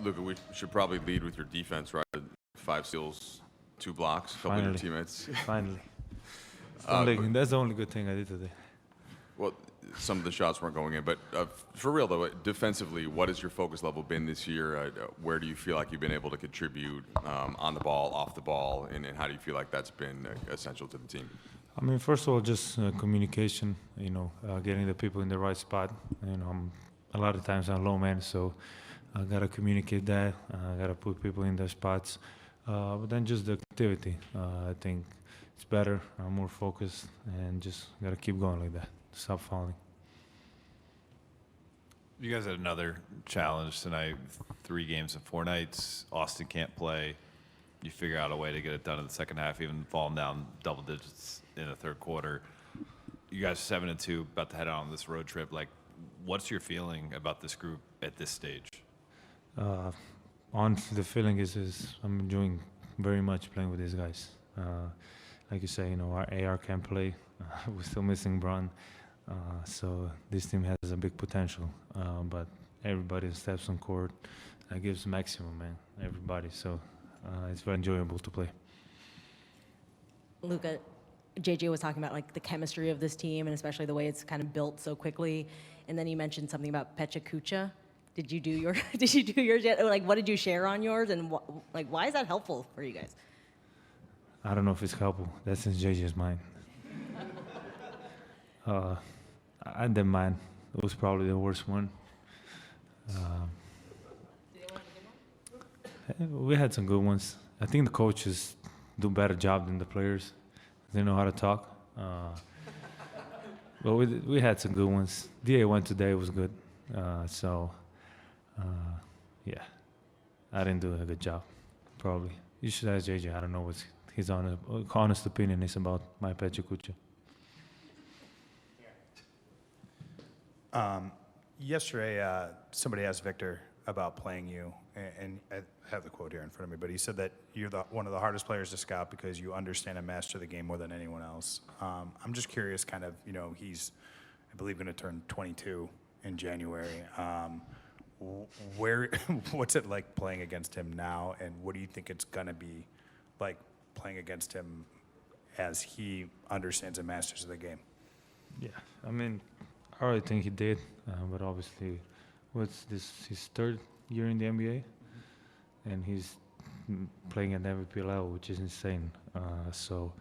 Luka, we should probably lead with your defense, right? 5 steals, 2 blocks, a couple of your teammates. Finally. That's the only good thing I did today. Well, some of the shots weren't going in, but for real though, defensively, what has your focus level been this year? Where do you feel like you've been able to contribute on the ball, off the ball, and how do you feel like that's been essential to the team? I mean, first of all, just communication. Getting the people in the right spot. A lot of times I'm low man, so I gotta communicate that. I gotta put people in their spots. But then just the activity. I think it's better. I'm more focused, and just gotta keep going like that. Stop falling. You guys had another challenge tonight. 3 games in 4 nights. Austin can't play. You figure out a way to get it done in the second half, even falling down double digits in the third quarter. You guys 7-2, about to head out on this road trip. Like, what's your feeling about this group at this stage? The feeling is I'm enjoying very much playing with these guys. Like you say, our AR can't play. We're still missing Braun. So this team has a big potential. But everybody steps on court. That gives maximum, man. Everybody. So it's very enjoyable to play. Luka, JJ was talking about like the chemistry of this team and especially the way it's kind of built so quickly. And then you mentioned something about PechaKucha. Did you do yours yet? Or, like, what did you share on yours? And why is that helpful for you guys? I don't know if it's helpful. That's in JJ's mind. I didn't mind. It was probably the worst one. We had some good ones. I think the coaches do a better job than the players. They know how to talk. But we had some good ones. DA went today, was good. Yeah, I didn't do a good job, probably. You should ask JJ. I don't know what his honest opinion is about my PechaKucha. Yesterday, somebody asked Victor about playing you, and I have the quote here in front of me, but he said that you're one of the hardest players to scout because you understand and master the game more than anyone else. I'm just curious, kind of, he's, I believe, going to turn 22 in January. What's it like playing against him now, and what do you think it's going to be like playing against him as he understands and masters the game? Yeah, I mean, I already think he did, but obviously, his 3rd year in the NBA, and he's playing at MVP level, which is insane. So,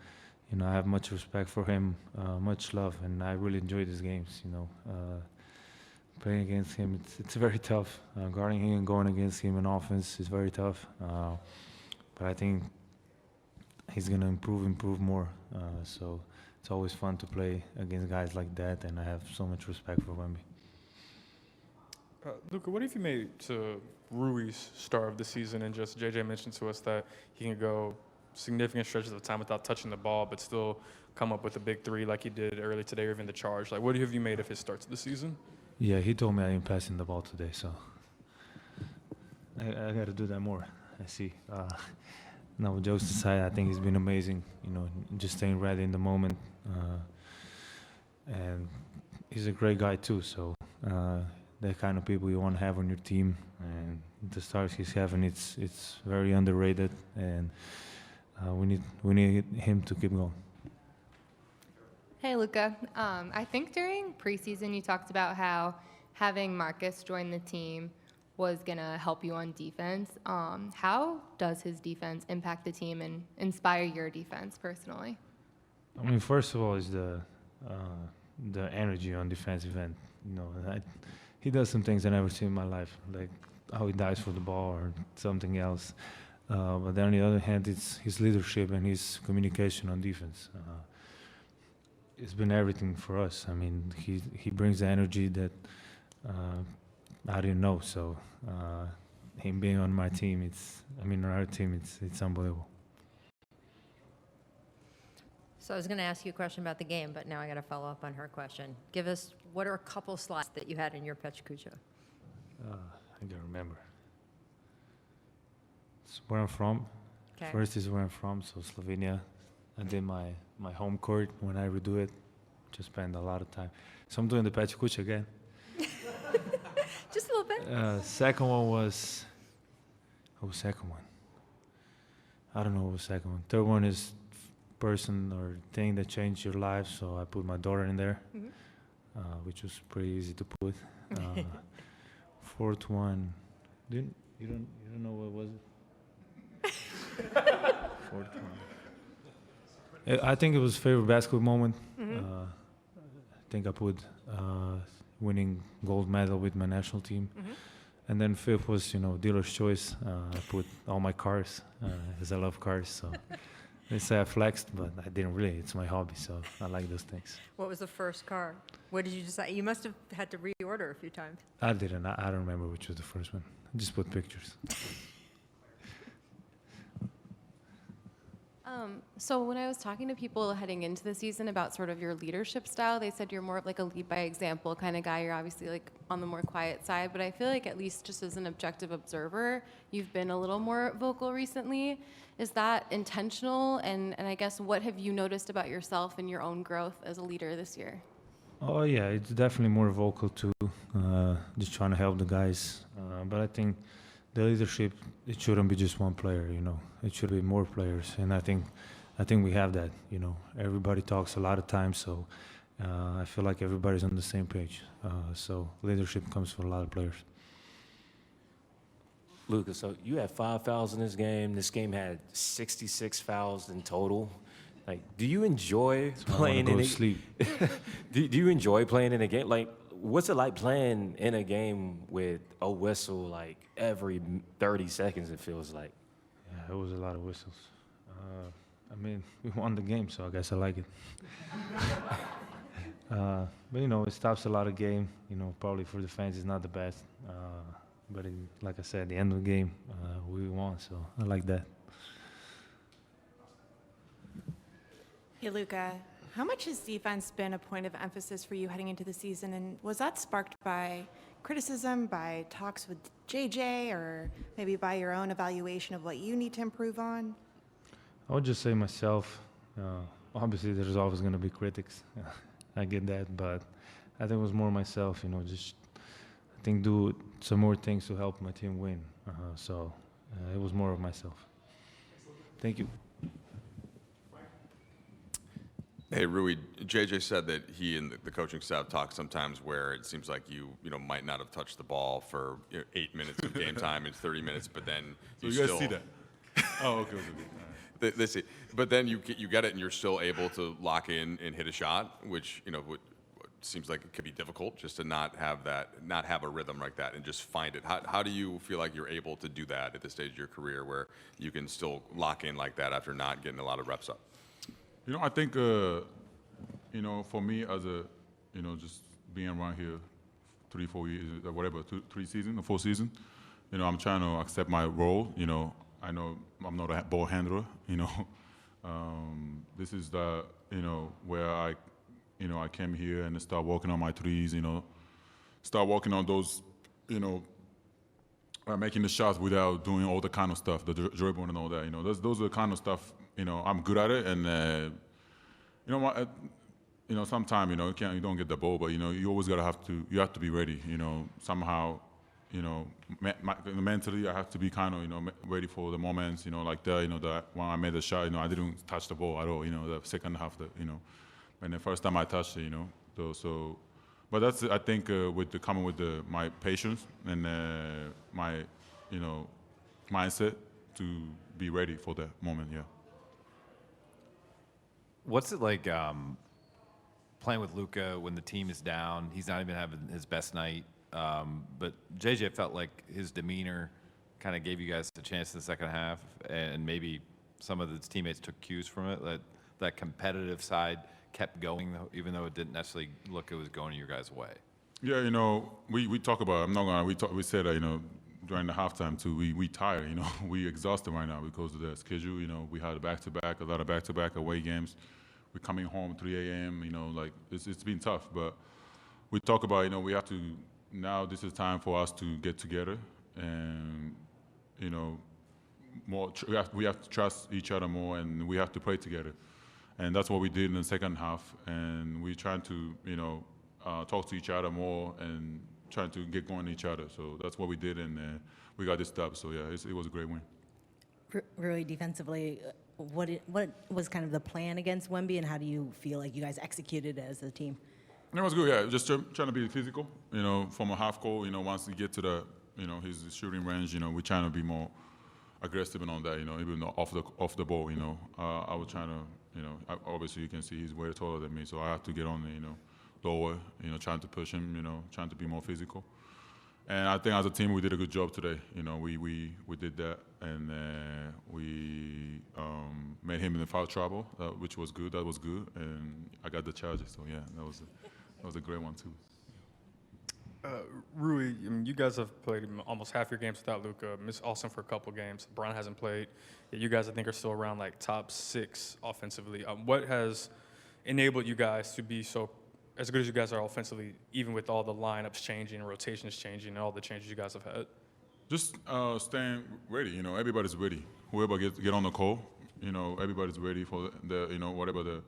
I have much respect for him, much love, and I really enjoy these games. Playing against him, it's very tough. Guarding him and going against him in offense is very tough. But I think he's gonna improve more. So it's always fun to play against guys like that, and I have so much respect for Wemby. Luka, what have you made to Rui's start of the season? And just JJ mentioned to us that he can go significant stretches of time without touching the ball, but still come up with a big 3 like he did early today, or even the charge. Like, what have you made of his starts of the season? Yeah, he told me I didn't pass in the ball today, so I got to do that more. I see. No, jokes aside, I think he's been amazing. Just staying ready in the moment, and he's a great guy too. So the kind of people you want to have on your team, and the stars he's having, it's very underrated, and we need him to keep going. Hey, Luka. I think during preseason you talked about how having Marcus join the team was going to help you on defense. How does his defense impact the team and inspire your defense personally? I mean, first of all, is the energy on defensive end. He does some things I never seen in my life, like how he dives for the ball or something else. But then on the other hand, it's his leadership and his communication on defense. It's been everything for us. I mean, he brings the energy that I didn't know. So him being on my team, on our team, it's unbelievable. So I was going to ask you a question about the game, but now I got to follow up on her question. Give us, what are a couple slides that you had in your PechaKucha? I don't remember. It's where I'm from. Okay. First is where I'm from, so Slovenia. I did my home court. When I redo it, just spend a lot of time. So I'm doing the PechaKucha again. Just a little bit. Second one was What was the second one? I don't know what was the second one. Third one is person or thing that changed your life, so I put my daughter in there, which was pretty easy to put. Fourth one, you don't know what was it? Fourth one. I think it was favorite basketball moment. I think I put winning gold medal with my national team. And then fifth was, dealer's choice. I put all my cars, because I love cars. So they say I flexed, but I didn't really. It's my hobby, so I like those things. What was the first car? What did you decide? You must have had to reorder a few times. I didn't. I don't remember which was the first one. I just put pictures. So when I was talking to people heading into the season about sort of your leadership style, they said you're more of like a lead by example kind of guy. You're obviously like on the more quiet side, but I feel like at least just as an objective observer, you've been a little more vocal recently. Is that intentional? And I guess what have you noticed about yourself and your own growth as a leader this year? Oh yeah, it's definitely more vocal too. Just trying to help the guys. But I think the leadership, it shouldn't be just one player. It should be more players. And I think we have that. Everybody talks a lot of times, so I feel like everybody's on the same page. So leadership comes from a lot of players. Luka, so you had 5 fouls in this game. This game had 66 fouls in total. Like, do you enjoy playing in a sleep. do you enjoy playing in a game? Like, what's it like playing in a game with a whistle like every 30 seconds? It feels like. Yeah, it was a lot of whistles. We won the game, so I guess I like it. But it stops a lot of game. Probably for the fans, it's not the best. But like I said, at the end of the game, we won, so I like that. Hey, Luka, how much has defense been a point of emphasis for you heading into the season? And was that sparked by criticism, by talks with JJ, or maybe by your own evaluation of what you need to improve on? I would just say myself. Obviously, there's always going to be critics. I get that, but I think it was more myself, do some more things to help my team win. So it was more of myself. Thank you. Hey, Rui, JJ said that he and the coaching staff talk sometimes where it seems like you might not have touched the ball for 8 minutes of game time and 30 minutes, but then so you guys see that? Oh, okay. They see, but then you get it and you're still able to lock in and hit a shot, which seems like it could be difficult just to not have a rhythm like that and just find it. How do you feel like you're able to do that at this stage of your career where you can still lock in like that after not getting a lot of reps up? I think, for me as just being around here 3-4 years, whatever, 3 seasons or 4 seasons, I'm trying to accept my role. I know I'm not a ball handler. This is the, where I came here and start working on my threes. Start working on those, making the shots without doing all the kind of stuff, the dribbling and all that. Those are the kind of stuff. I'm good at it, and sometimes you don't get the ball, but you always you have to be ready. Somehow, mentally I have to be kind of ready for the moments. Like that when I made the shot, I didn't touch the ball at all. The second half, and the first time I touched it, but that's I think coming with my patience and my mindset to be ready for that moment. Yeah. What's it like playing with Luka when the team is down? He's not even having his best night. But JJ felt like his demeanor kind of gave you guys a chance in the second half, and maybe some of his teammates took cues from it. That competitive side kept going, even though it didn't necessarily look it was going your guys' way. Yeah, we talk about. I'm not gonna. We said that during the halftime too. We tired. We exhausted right now because of the schedule. We had a lot of back-to-back away games. We're coming home 3 a.m. It's been tough, but we talk about we have to. Now this is time for us to get together, and more. We have to trust each other more, and we have to pray together, and that's what we did in the second half. And we trying to talk to each other more and trying to get going each other. So that's what we did, and we got this dub. So yeah, it was a great win. Really defensively, what was kind of the plan against Wemby, and how do you feel like you guys executed as a team? It was good, yeah. Just trying to be physical, from a half court. Once we get to the, his shooting range, we're trying to be more aggressive and on that. Even though off the ball, I was trying to, obviously you can see he's way taller than me, so I have to get on the, lower, trying to push him, trying to be more physical. And I think as a team we did a good job today. We did that, and we made him in the foul trouble, which was good. That was good, and I got the charges. So yeah, that was a great one too. Rui, you guys have played almost half your games without Luka. Miss Austin for a couple games. LeBron hasn't played. Yet you guys, I think, are still around like top 6 offensively. What has enabled you guys to be so as good as you guys are offensively, even with all the lineups changing, rotations changing, and all the changes you guys have had? Just staying ready. Everybody's ready. Whoever get on the call, everybody's ready for the whatever the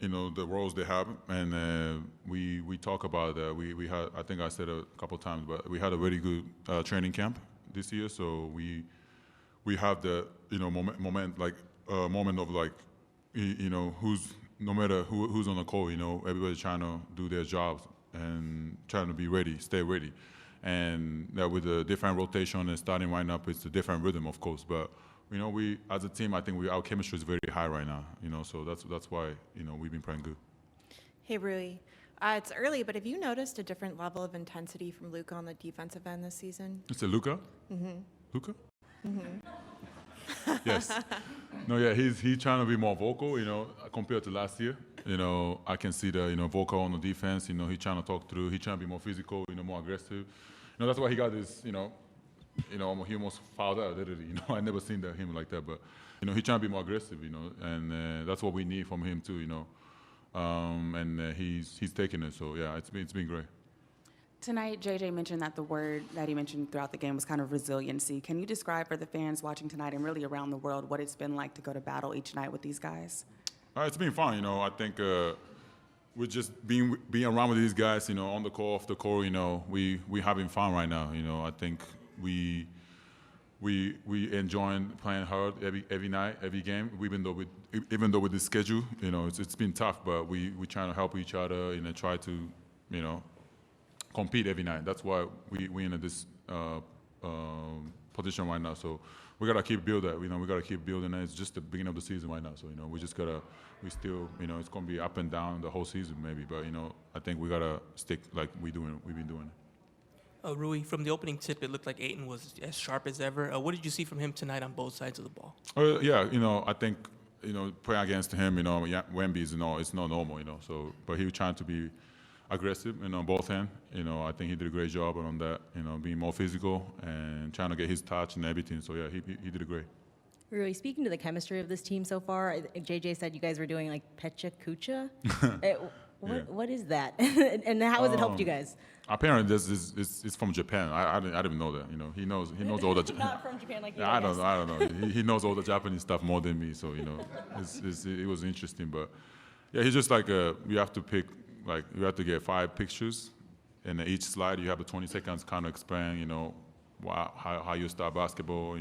the roles they have, and we talk about that. We had, I think I said a couple times, but we had a very good training camp this year. So we have the moment of like who's no matter who's on the call, everybody's trying to do their jobs and trying to be ready, stay ready, and that with a different rotation and starting right up, it's a different rhythm, of course, but. We as a team, I think our chemistry is very high right now. So that's why we've been playing good. Hey, Rui. It's early, but have you noticed a different level of intensity from Luka on the defensive end this season? It's a Luka. Mm-hmm. Luka. Mm-hmm. Yes. No, yeah, he's trying to be more vocal. Compared to last year. I can see the vocal on the defense. He's trying to talk through. He's trying to be more physical. More aggressive. That's why he got this. He almost fouled out, literally. I never seen him like that, but he's trying to be more aggressive, and that's what we need from him too, and he's taking it. So yeah, it's been great. Tonight, JJ mentioned that the word that he mentioned throughout the game was kind of resiliency. Can you describe for the fans watching tonight and really around the world what it's been like to go to battle each night with these guys? It's been fun. I think we're just being around with these guys, on the court, off the court. We having fun right now. I think. We enjoying playing hard every night, every game. Even though with the schedule, it's been tough, but we trying to help each other and try to, compete every night. That's why we in this position right now. So we gotta keep building that. We gotta keep building that. It's just the beginning of the season right now. So we just gotta. We still, it's gonna be up and down the whole season maybe, but I think we gotta stick like we've been doing. Rui, from the opening tip, it looked like Ayton was as sharp as ever. What did you see from him tonight on both sides of the ball? Yeah, I think, playing against him, Wemby is, it's not normal, So, but he was trying to be aggressive, on both ends. I think he did a great job on that, being more physical and trying to get his touch and everything. So yeah, he did a great. Rui, speaking to the chemistry of this team so far, JJ said you guys were doing like PechaKucha. What is that, and how has it helped you guys? Apparently, it's from Japan. I didn't know that. He knows all the. Not from Japan, like you. I don't know. He knows all the Japanese stuff more than me. So it was interesting. But yeah, he's just like you have to pick you have to get 5 pictures, and each slide you have a 20 seconds kind of explain how you start basketball.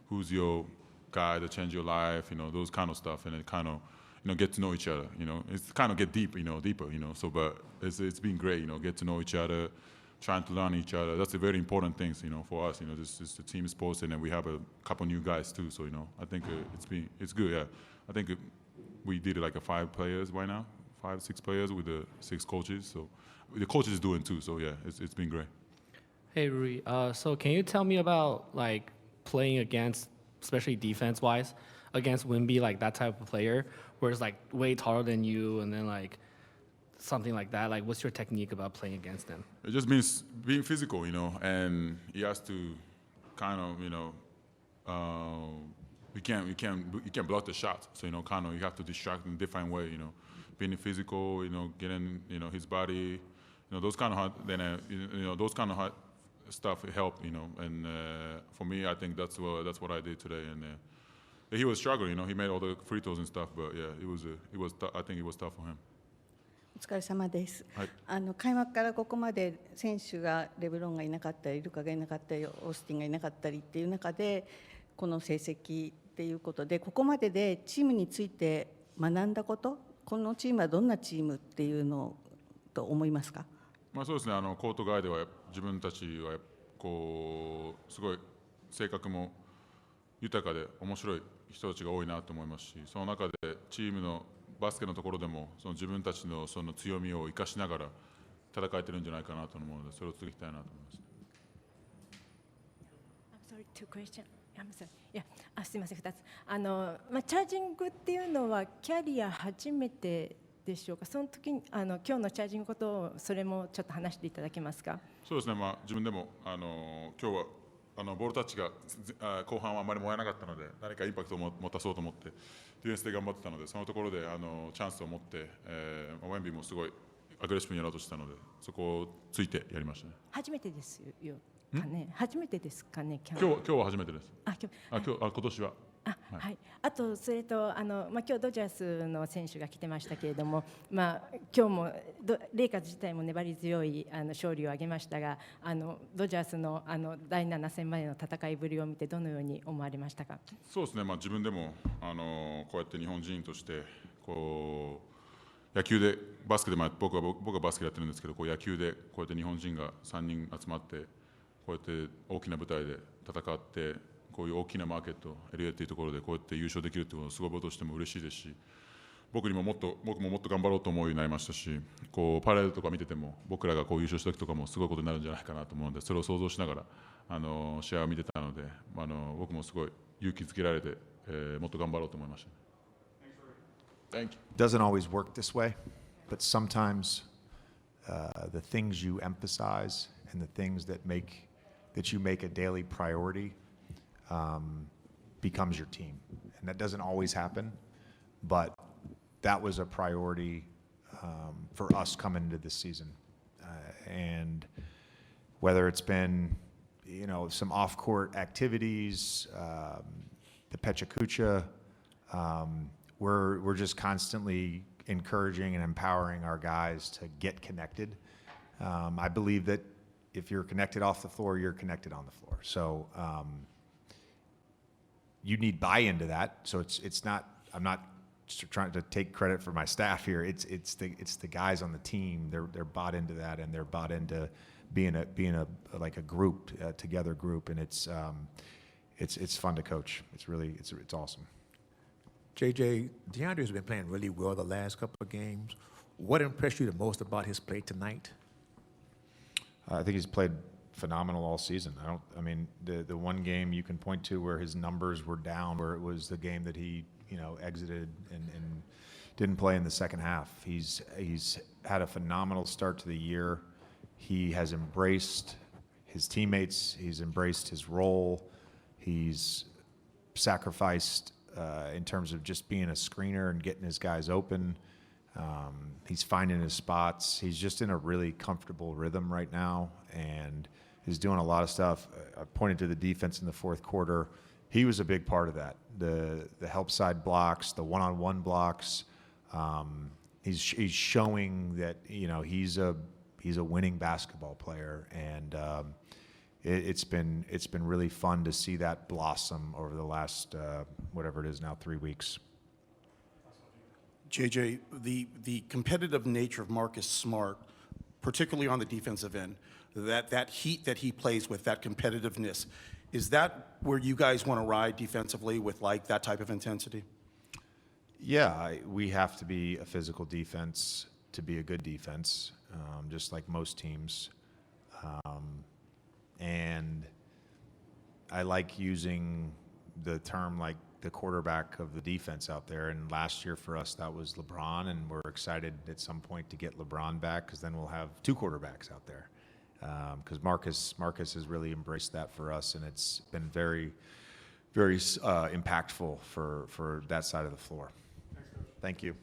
Who's your guy to change your life. Those kind of stuff, and it kind of. Get to know each other. It's kind of get deeper. So, but it's been great. Get to know each other, trying to learn each other. That's a very important thing. For us. This is the team sports, and then we have a couple new guys too. So, I think it's good. Yeah, I think we did it like 5 players right now, 5, 6 players with the 6 coaches. So, the coaches is doing too. So yeah, it's been great. Hey Rui, so can you tell me about like playing against, especially defense-wise, against Wemby, like that type of player, where it's like way taller than you, and then like something like that. Like, what's your technique about playing against them? It just means being physical, and he has to kind of, you can't block the shot. So kind of you have to distract in a different way, being physical, getting his body, those kind of those kind of hard stuff help, and for me, I think that's what I did today, and. He was struggling, he made all the free throws and stuff, but yeah, I think it was tough for him. お疲れ様です。はい。開幕からここまで選手がレブロンがいなかったり、ルカがいなかったり、オースティンがいなかったりっていう中で、この成績っていうことで、ここまででチームについて学んだこと、このチームはどんなチームっていうのと思いますか？まあそうですね。コート外では自分たちはこうすごい性格も豊かで面白い人たちが多いなと思いますし、その中でチームのバスケのところでもその自分たちのその強みを生かしながら戦えてるんじゃないかなと思うので、それを続けたいなと思います。I'm sorry, two questions. I'm sorry. いや、すみません、2つ。チャージングっていうのはキャリア初めてでしょうか。その時に今日のチャージングことをそれもちょっと話していただけますか。そうですね。まあ自分でも今日はボールタッチが後半はあまりもらえなかったので、何かインパクトを持たそうと思ってディフェンスで頑張ってたので、そのところでチャンスを持って、ウェンビーもすごいアグレッシブにやろうとしたので、そこをついてやりましたね。初めてですよかね。初めてですかね。今日は初めてです。今年は。はい、あとそれと今日ドジャースの選手が来てましたけれども、今日もレイカーズ自体も粘り強い勝利を挙げましたが、ドジャースの第7戦までの戦いぶりを見てどのように思われましたか？そうですね。まあ自分でもこうやって日本人としてこう野球でバスケで僕はバスケやってるんですけど、こう野球でこうやって日本人が3人集まってこうやって大きな舞台で戦って。こういう大きなマーケット LA というところでこうやって優勝できるということはすごい僕としても嬉しいですし、僕ももっと頑張ろうと思うようになりましたし、こうパレードとか見てても僕らがこう優勝した時とかもすごいことになるんじゃないかなと思うので、それを想像しながら試合を見てたので、僕もすごい勇気づけられて、もっと頑張ろうと思いました。Thank you. Doesn't always work this way, but sometimes the things you emphasize and the things that you make a daily priority becomes your team. And that doesn't always happen, but that was a priority for us coming into this season. And whether it's been, some off-court activities, the PechaKucha, we're just constantly encouraging and empowering our guys to get connected. I believe that if you're connected off the floor, you're connected on the floor. So you need buy-in to that. So it's not. I'm not just trying to take credit for my staff here. It's the guys on the team. They're bought into that, and they're bought into being a like a group, a together group, and it's fun to coach. It's awesome. JJ, DeAndre's been playing really well the last couple of games. What impressed you the most about his play tonight? I think he's played phenomenal all season. The one game you can point to where his numbers were down, where it was the game that he exited and didn't play in the second half. He's had a phenomenal start to the year. He has embraced his teammates. He's embraced his role. He's sacrificed in terms of just being a screener and getting his guys open. He's finding his spots. He's just in a really comfortable rhythm right now, and he's doing a lot of stuff. I pointed to the defense in the fourth quarter. He was a big part of that. The help side blocks, the one-on-one blocks. He's showing that he's a winning basketball player, and it's been really fun to see that blossom over the last whatever it is now, 3 weeks. JJ, the competitive nature of Marcus Smart, particularly on the defensive end, that heat that he plays with, that competitiveness, is that where you guys want to ride defensively with like that type of intensity? Yeah, we have to be a physical defense to be a good defense, just like most teams. And I like using the term like the quarterback of the defense out there. And last year for us, that was LeBron, and we're excited at some point to get LeBron back, because then we'll have two quarterbacks out there. Because Marcus has really embraced that for us, and it's been very, very impactful for that side of the floor. Thank you.